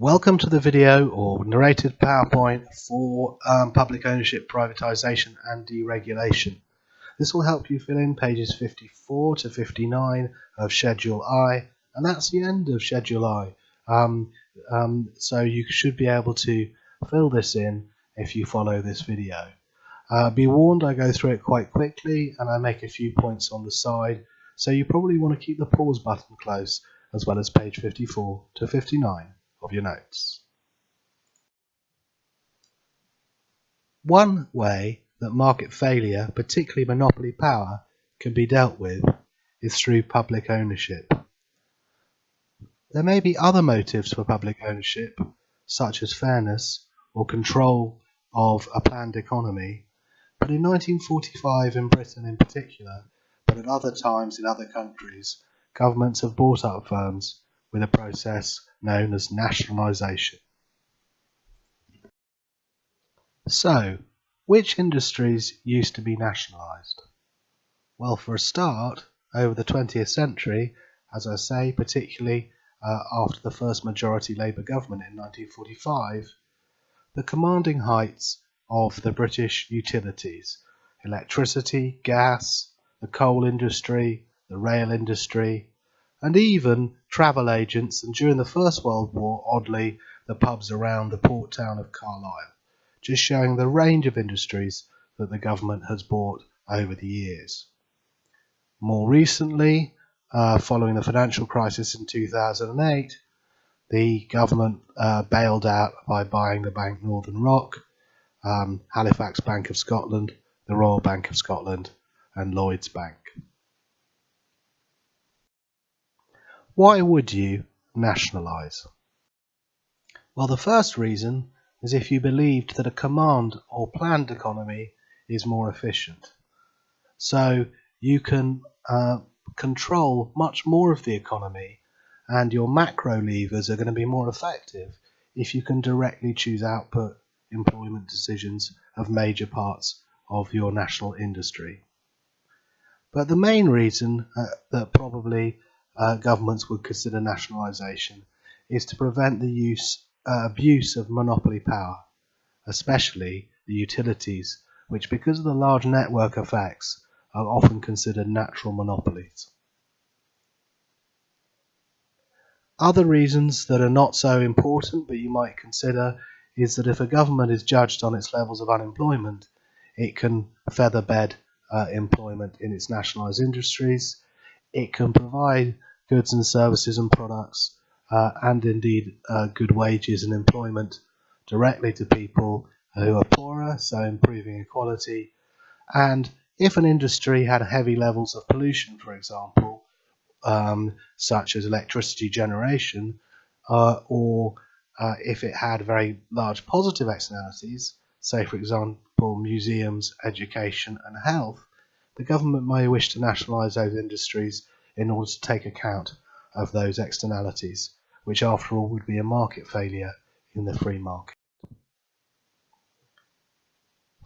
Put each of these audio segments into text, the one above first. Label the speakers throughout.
Speaker 1: Welcome to the video or narrated PowerPoint for public ownership, privatisation and deregulation. This will help you fill in pages 54 to 59 of Schedule I, and that's the end of Schedule I. So you should be able to fill this in if you follow this video. Be warned, I go through it quite quickly and I make a few points on the side, so you probably want to keep the pause button close, as well as page 54 to 59 of your notes. One way that market failure, particularly monopoly power, can be dealt with is through public ownership. There may be other motives for public ownership, such as fairness or control of a planned economy, but in 1945 in Britain in particular, but at other times in other countries, governments have bought up firms with a process known as nationalisation. So, which industries used to be nationalised? Well, for a start, over the 20th century, as I say, particularly after the first majority Labour government in 1945, the commanding heights of the British utilities, electricity, gas, the coal industry, the rail industry, and even travel agents, and during the First World War, oddly, the pubs around the port town of Carlisle, just showing the range of industries that the government has bought over the years. More recently, following the financial crisis in 2008, the government bailed out by buying the bank Northern Rock, Halifax Bank of Scotland, the Royal Bank of Scotland, and Lloyds Bank. Why would you nationalise? Well, the first reason is if you believed that a command or planned economy is more efficient. So you can control much more of the economy, and your macro levers are going to be more effective if you can directly choose output employment decisions of major parts of your national industry. But the main reason that probably governments would consider nationalisation is to prevent the abuse of monopoly power, especially the utilities, which, because of the large network effects, are often considered natural monopolies. Other reasons that are not so important but you might consider is that if a government is judged on its levels of unemployment, it can feather bed employment in its nationalised industries. It can provide goods and services and products and indeed good wages and employment directly to people who are poorer, so improving equality. And if an industry had heavy levels of pollution, for example, such as electricity generation, or if it had very large positive externalities, say for example museums, education and health, the government may wish to nationalise those industries in order to take account of those externalities, which after all would be a market failure in the free market.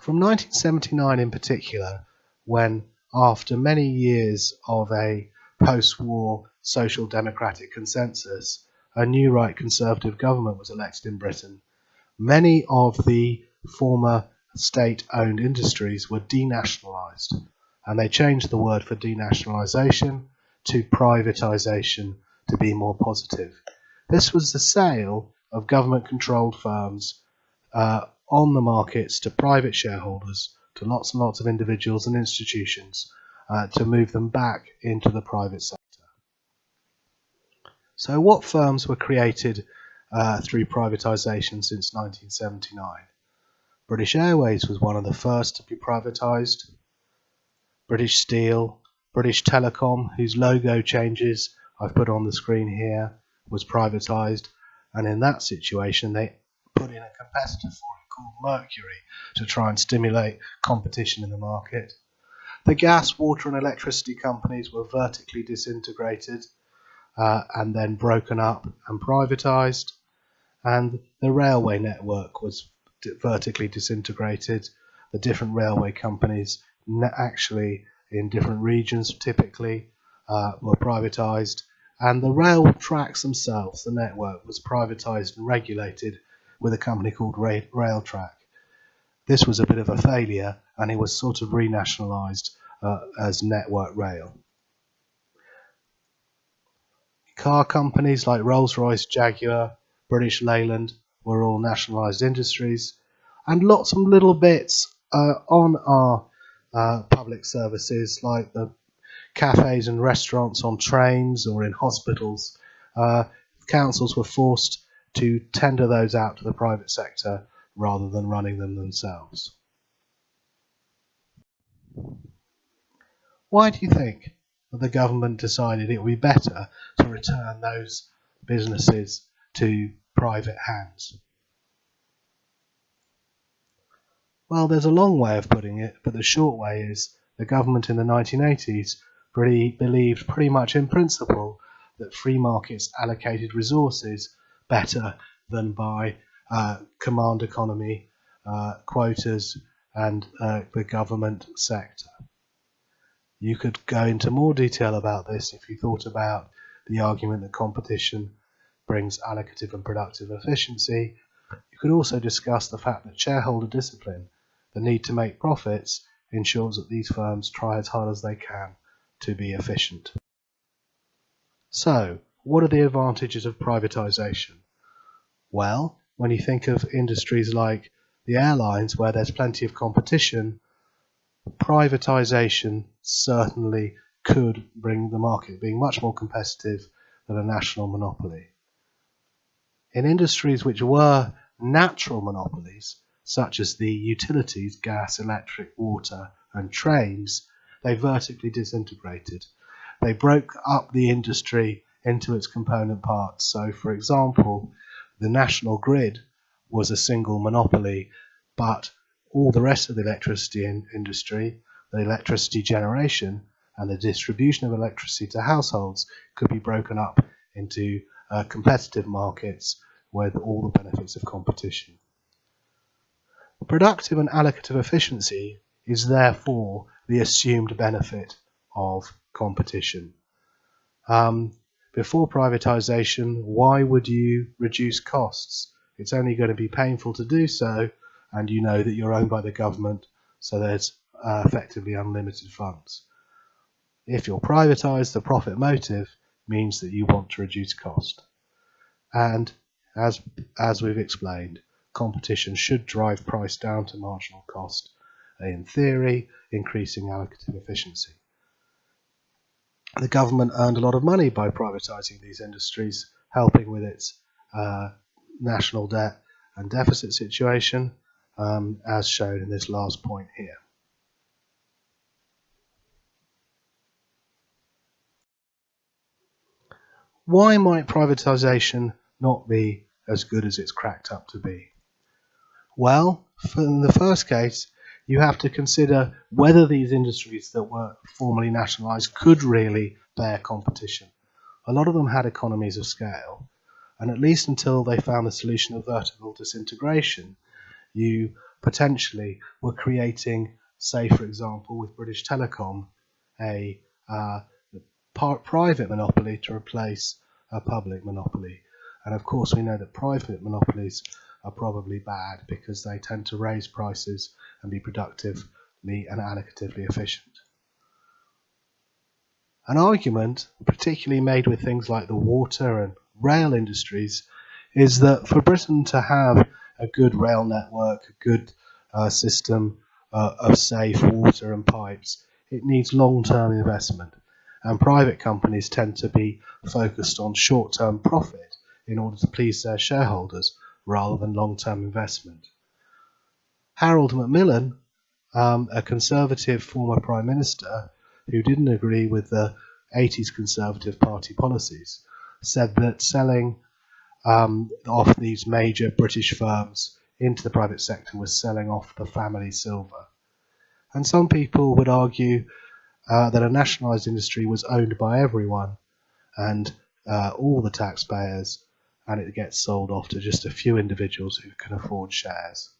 Speaker 1: From 1979 in particular, when after many years of a post-war social democratic consensus, a new right conservative government was elected in Britain, many of the former state-owned industries were denationalised, and they changed the word for denationalisation to privatisation to be more positive. This was the sale of government-controlled firms on the markets to private shareholders, to lots and lots of individuals and institutions, to move them back into the private sector. So what firms were created through privatisation since 1979? British Airways was one of the first to be privatised. British Steel, British Telecom, whose logo changes I've put on the screen here, was privatised, and in that situation they put in a competitor for it called Mercury to try and stimulate competition in the market. The gas, water and electricity companies were vertically disintegrated and then broken up and privatised, and the railway network was vertically disintegrated. The different railway companies actually in different regions typically were privatised, And the rail tracks themselves, the network, was privatised and regulated with a company called Railtrack. This was a bit of a failure, and it was sort of renationalised as Network Rail. Car companies like Rolls-Royce, Jaguar, British Leyland were all nationalised industries, and lots of little bits on our public services, like the cafes and restaurants on trains or in hospitals. Councils were forced to tender those out to the private sector rather than running them themselves. Why do you think that the government decided it would be better to return those businesses to private hands? Well, there's a long way of putting it, but the short way is the government in the 1980s believed pretty much in principle that free markets allocated resources better than by command economy, quotas, and the government sector. You could go into more detail about this if you thought about the argument that competition brings allocative and productive efficiency. You could also discuss the fact that shareholder discipline, the need to make profits, ensures that these firms try as hard as they can to be efficient. So, what are the advantages of privatisation? Well, when you think of industries like the airlines, where there's plenty of competition, privatisation certainly could bring the market being much more competitive than a national monopoly. In industries which were natural monopolies, such as the utilities, gas, electric, water, and trains, they vertically disintegrated. They broke up the industry into its component parts. So, for example, the national grid was a single monopoly, but all the rest of the electricity industry, the electricity generation and the distribution of electricity to households, could be broken up into competitive markets with all the benefits of competition. Productive and allocative efficiency is therefore the assumed benefit of competition. Before privatisation, why would you reduce costs? It's only going to be painful to do so, and you know that you're owned by the government, so there's effectively unlimited funds. If you're privatised, the profit motive means that you want to reduce cost. And as we've explained, competition should drive price down to marginal cost, in theory, increasing allocative efficiency. The government earned a lot of money by privatising these industries, helping with its national debt and deficit situation, as shown in this last point here. Why might privatisation not be as good as it's cracked up to be? Well, in the first case, you have to consider whether these industries that were formerly nationalised could really bear competition. A lot of them had economies of scale, and at least until they found the solution of vertical disintegration, you potentially were creating, say for example with British Telecom, a private monopoly to replace a public monopoly. And of course we know that private monopolies are probably bad because they tend to raise prices and be productively and allocatively efficient. An argument, particularly made with things like the water and rail industries, is that for Britain to have a good rail network, a good system of safe water and pipes, it needs long-term investment. And private companies tend to be focused on short-term profit in order to please their shareholders rather than long-term investment. Harold Macmillan, a Conservative former Prime Minister who didn't agree with the 80s Conservative Party policies, said that selling off these major British firms into the private sector was selling off the family silver. And some people would argue that a nationalised industry was owned by everyone and all the taxpayers, and it gets sold off to just a few individuals who can afford shares.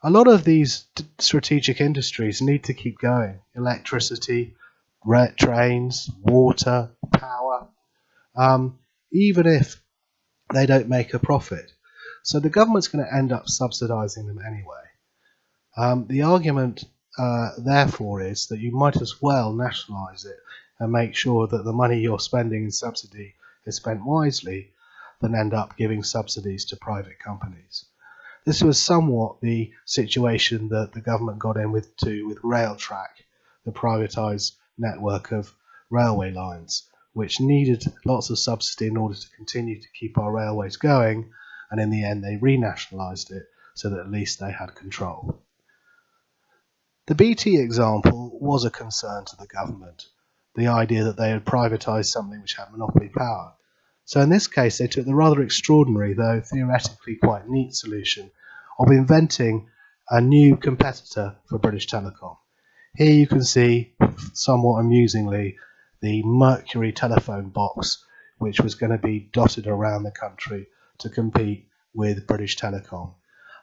Speaker 1: A lot of these strategic industries need to keep going. Electricity, trains, water, power, even if they don't make a profit. So the government's going to end up subsidising them anyway. The argument, therefore, is that you might as well nationalise it and make sure that the money you're spending in subsidy is spent wisely than end up giving subsidies to private companies. This was somewhat the situation that the government got in with Railtrack, the privatised network of railway lines, which needed lots of subsidy in order to continue to keep our railways going, and in the end they renationalised it so that at least they had control. The BT example was a concern to the government, the idea that they had privatised something which had monopoly power. So in this case they took the rather extraordinary, though theoretically quite neat solution of inventing a new competitor for British Telecom. Here you can see, somewhat amusingly, the Mercury telephone box, which was going to be dotted around the country to compete with British Telecom.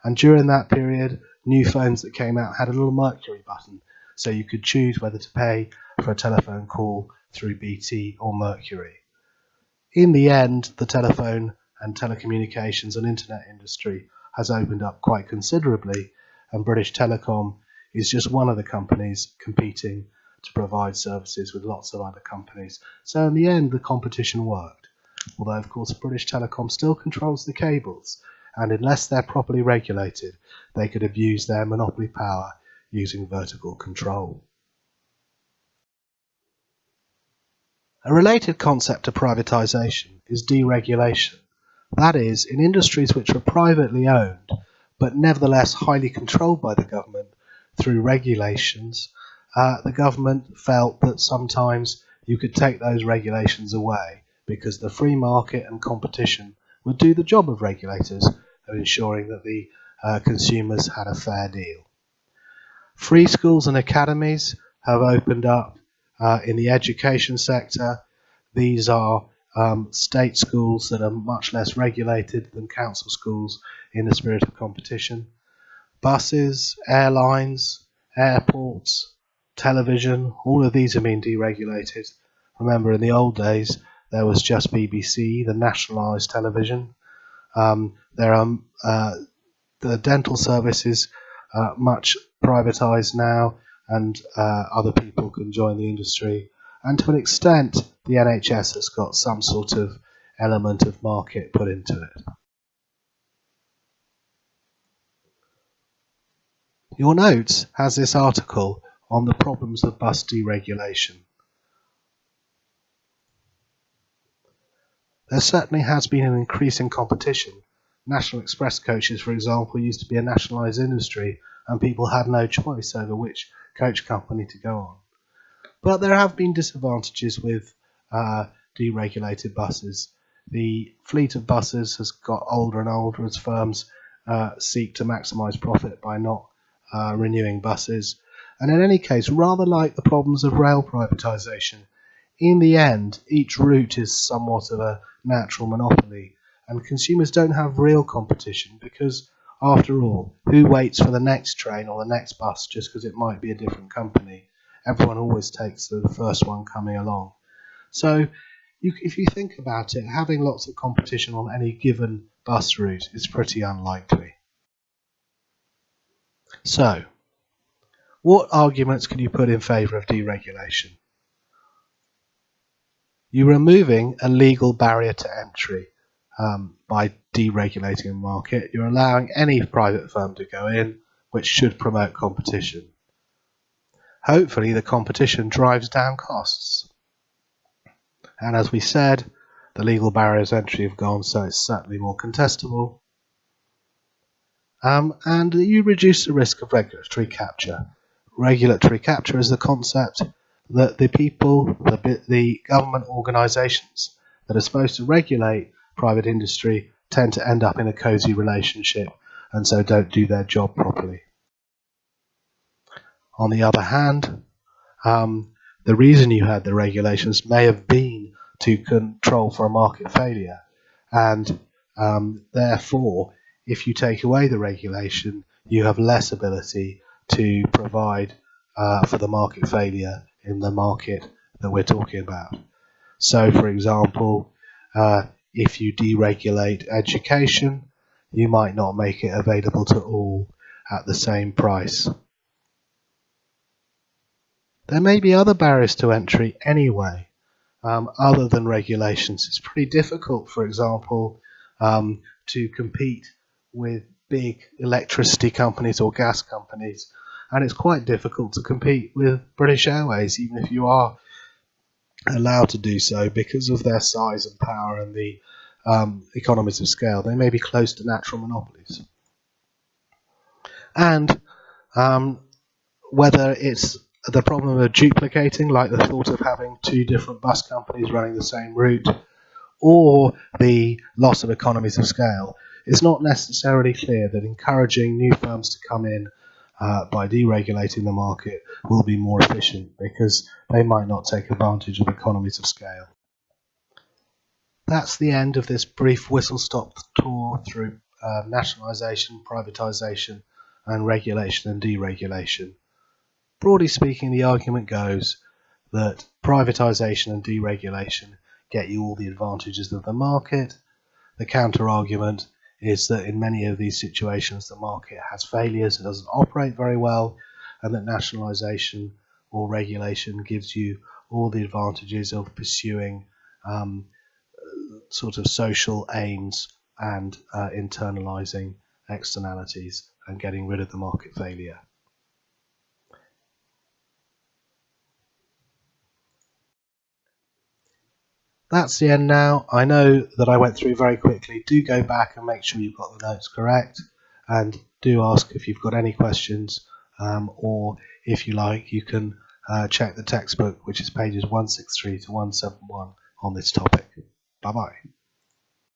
Speaker 1: And during that period, new phones that came out had a little Mercury button, so you could choose whether to pay for a telephone call through BT or Mercury. In the end, the telephone and telecommunications and internet industry has opened up quite considerably, and British Telecom is just one of the companies competing to provide services with lots of other companies. So in the end, the competition worked. Although, of course, British Telecom still controls the cables, and unless they're properly regulated, they could abuse their monopoly power using vertical control. A related concept to privatisation is deregulation. That is, in industries which are privately owned, but nevertheless highly controlled by the government through regulations, the government felt that sometimes you could take those regulations away because the free market and competition would do the job of regulators of ensuring that the consumers had a fair deal. Free schools and academies have opened up in the education sector. These are state schools that are much less regulated than council schools in the spirit of competition. Buses, airlines, airports, television, all of these have been deregulated. Remember, in the old days, there was just BBC, the nationalised television. There are the dental services much privatised now, and other people can join the industry. And to an extent, the NHS has got some sort of element of market put into it. Your notes has this article on the problems of bus deregulation. There certainly has been an increase in competition. National Express coaches, for example, used to be a nationalised industry, and people had no choice over which coach company to go on. But there have been disadvantages with deregulated buses. The fleet of buses has got older and older as firms seek to maximise profit by not renewing buses. And in any case, rather like the problems of rail privatisation, in the end, each route is somewhat of a natural monopoly, and consumers don't have real competition because, after all, who waits for the next train or the next bus just because it might be a different company? Everyone always takes the first one coming along. So if you think about it, having lots of competition on any given bus route is pretty unlikely. So, what arguments can you put in favour of deregulation? You're removing a legal barrier to entry by deregulating a market. You're allowing any private firm to go in, which should promote competition. Hopefully the competition drives down costs. And as we said, the legal barriers to entry have gone, so it's certainly more contestable. And you reduce the risk of regulatory capture. Regulatory capture is the concept that the people, the government organisations that are supposed to regulate private industry tend to end up in a cosy relationship and so don't do their job properly. On the other hand, the reason you had the regulations may have been to control for a market failure, and therefore if you take away the regulation you have less ability to provide for the market failure in the market that we're talking about. So for example, if you deregulate education, you might not make it available to all at the same price. There may be other barriers to entry anyway, other than regulations. It's pretty difficult, for example, to compete with big electricity companies or gas companies, and it's quite difficult to compete with British Airways, even if you are allowed to do so because of their size and power and the economies of scale. They may be close to natural monopolies. And whether it's the problem of duplicating, like the thought of having two different bus companies running the same route, or the loss of economies of scale, it's not necessarily clear that encouraging new firms to come in by deregulating the market will be more efficient, because they might not take advantage of economies of scale. That's the end of this brief whistle-stop tour through nationalisation, privatisation, and regulation and deregulation. Broadly speaking, the argument goes that privatisation and deregulation get you all the advantages of the market. The counter-argument is that in many of these situations the market has failures, it doesn't operate very well, and that nationalisation or regulation gives you all the advantages of pursuing sort of social aims and internalising externalities and getting rid of the market failure. That's the end now. I know that I went through very quickly. Do go back and make sure you've got the notes correct, and do ask if you've got any questions, or if you like, you can check the textbook, which is pages 163 to 171 on this topic. Bye bye.